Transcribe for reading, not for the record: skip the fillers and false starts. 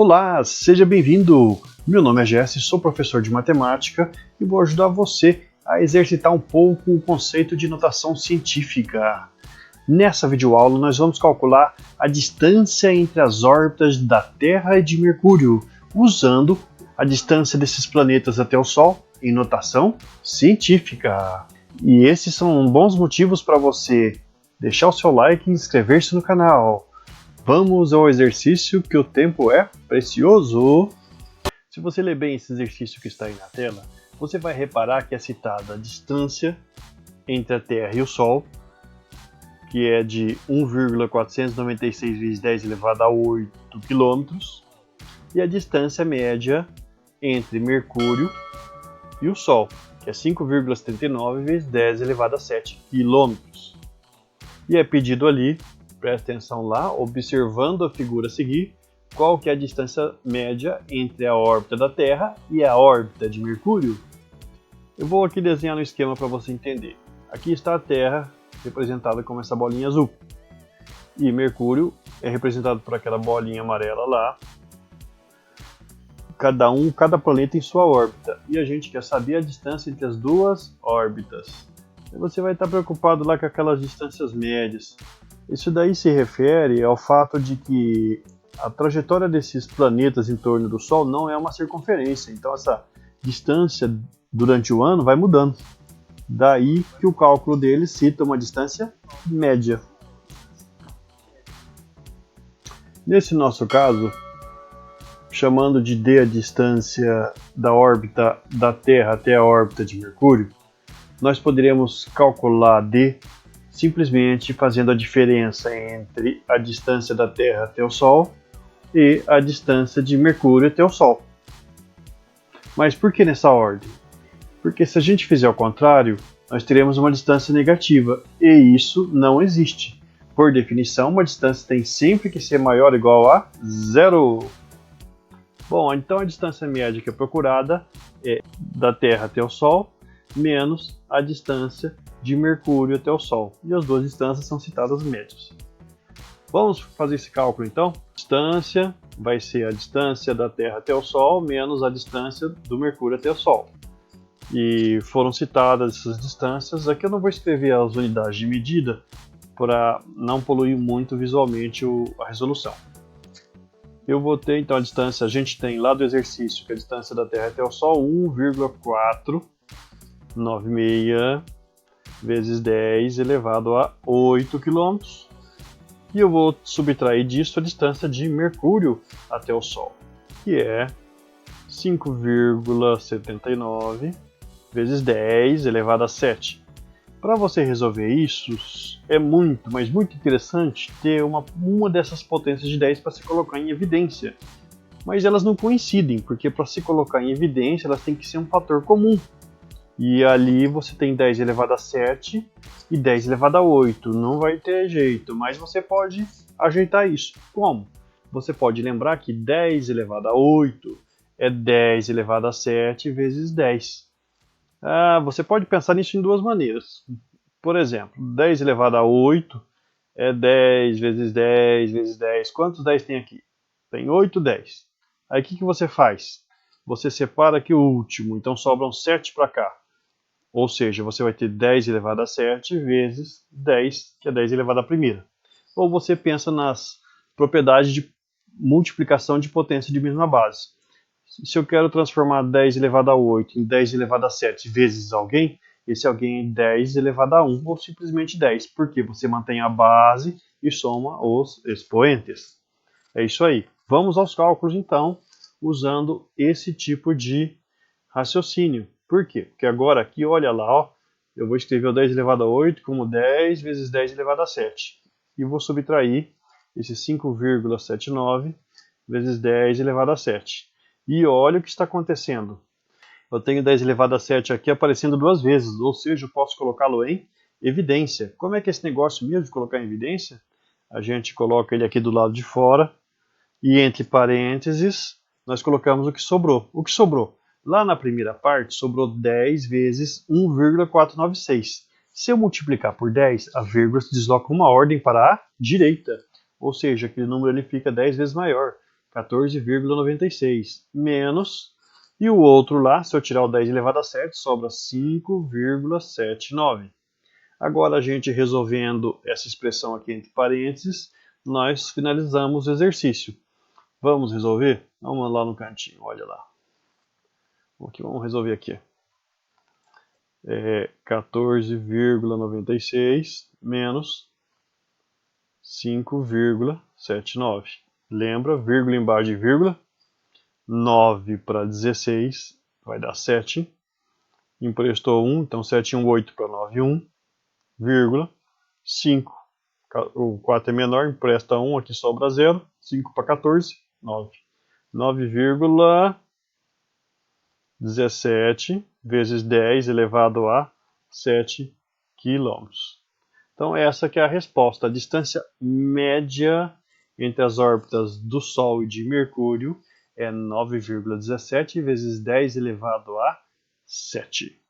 Olá, seja bem-vindo! Meu nome é Jesse, sou professor de matemática e vou ajudar você a exercitar um pouco o conceito de notação científica. Nessa videoaula nós vamos calcular a distância entre as órbitas da Terra e de Mercúrio, usando a distância desses planetas até o Sol em notação científica. E esses são bons motivos para você deixar o seu like e inscrever-se no canal. Vamos ao exercício que o tempo é precioso. Se você ler bem esse exercício que está aí na tela, você vai reparar que é citada a distância entre a Terra e o Sol, que é de 1,496 vezes 10 elevado a 8 km, e a distância média entre Mercúrio e o Sol, que é 5,79 vezes 10 elevado a 7 km. E é pedido ali, presta atenção lá, observando a figura a seguir, qual que é a distância média entre a órbita da Terra e a órbita de Mercúrio. Eu vou aqui desenhar no esquema para você entender. Aqui está a Terra, representada como essa bolinha azul. E Mercúrio é representado por aquela bolinha amarela lá. Cada planeta em sua órbita. E a gente quer saber a distância entre as duas órbitas. E você vai estar preocupado lá com aquelas distâncias médias. Isso daí se refere ao fato de que a trajetória desses planetas em torno do Sol não é uma circunferência. Então essa distância durante o ano vai mudando. Daí que o cálculo deles cita uma distância média. Nesse nosso caso, chamando de d a distância da órbita da Terra até a órbita de Mercúrio, nós poderíamos calcular d simplesmente fazendo a diferença entre a distância da Terra até o Sol e a distância de Mercúrio até o Sol. Mas por que nessa ordem? Porque se a gente fizer ao contrário, nós teremos uma distância negativa, e isso não existe. Por definição, uma distância tem sempre que ser maior ou igual a zero. Bom, então a distância média que é procurada é da Terra até o Sol, menos a distância de Mercúrio até o Sol. E as duas distâncias são citadas médias. Vamos fazer esse cálculo então? A distância vai ser a distância da Terra até o Sol menos a distância do Mercúrio até o Sol. E foram citadas essas distâncias. Aqui eu não vou escrever as unidades de medida para não poluir muito visualmente a resolução. Eu vou ter então a distância, a gente tem lá do exercício que a distância da Terra até o Sol 1,496 vezes 10 elevado a 8 km. E eu vou subtrair disso a distância de Mercúrio até o Sol, que é 5,79 vezes 10 elevado a 7. Para você resolver isso, é muito, mas muito interessante ter uma dessas potências de 10 para se colocar em evidência. Mas elas não coincidem, porque para se colocar em evidência elas têm que ser um fator comum. E ali você tem 10 elevado a 7 e 10 elevado a 8. Não vai ter jeito, mas você pode ajeitar isso. Como? Você pode lembrar que 10 elevado a 8 é 10 elevado a 7 vezes 10. Você pode pensar nisso em duas maneiras. Por exemplo, 10 elevado a 8 é 10 vezes 10 vezes 10. Quantos 10 tem aqui? Tem 8 10. Aí o que você faz? Você separa aqui o último, então sobram 7 para cá. Ou seja, você vai ter 10 elevado a 7 vezes 10, que é 10 elevado a primeira. Ou você pensa nas propriedades de multiplicação de potência de mesma base. Se eu quero transformar 10 elevado a 8 em 10 elevado a 7 vezes alguém, esse alguém é 10 elevado a 1 ou simplesmente 10, porque você mantém a base e soma os expoentes. É isso aí. Vamos aos cálculos então, usando esse tipo de raciocínio. Por quê? Porque agora aqui, olha lá, ó, eu vou escrever o 10 elevado a 8 como 10 vezes 10 elevado a 7. E vou subtrair esse 5,79 vezes 10 elevado a 7. E olha o que está acontecendo. Eu tenho 10 elevado a 7 aqui aparecendo duas vezes, ou seja, eu posso colocá-lo em evidência. Como é que é esse negócio mesmo de colocar em evidência? A gente coloca ele aqui do lado de fora e entre parênteses nós colocamos o que sobrou. O que sobrou? Lá na primeira parte sobrou 10 vezes 1,496. Se eu multiplicar por 10, a vírgula se desloca uma ordem para a direita. Ou seja, aquele número ele fica 10 vezes maior. 14,96 menos, e o outro lá, se eu tirar o 10 elevado a 7, sobra 5,79. Agora a gente resolvendo essa expressão aqui entre parênteses, nós finalizamos o exercício. Vamos resolver? Vamos lá no cantinho, olha lá. Vamos resolver aqui. 14,96 menos 5,79. Lembra, vírgula embaixo de vírgula. 9 para 16 vai dar 7. Emprestou 1, então 7 1, 8 para 9, 1, vírgula, 5. O 4 é menor, empresta 1, aqui sobra 0. 5 para 14, 9. 9,17 vezes 10 elevado a 7 quilômetros. Então essa que é a resposta. A distância média entre as órbitas do Sol e de Mercúrio é 9,17 vezes 10 elevado a 7.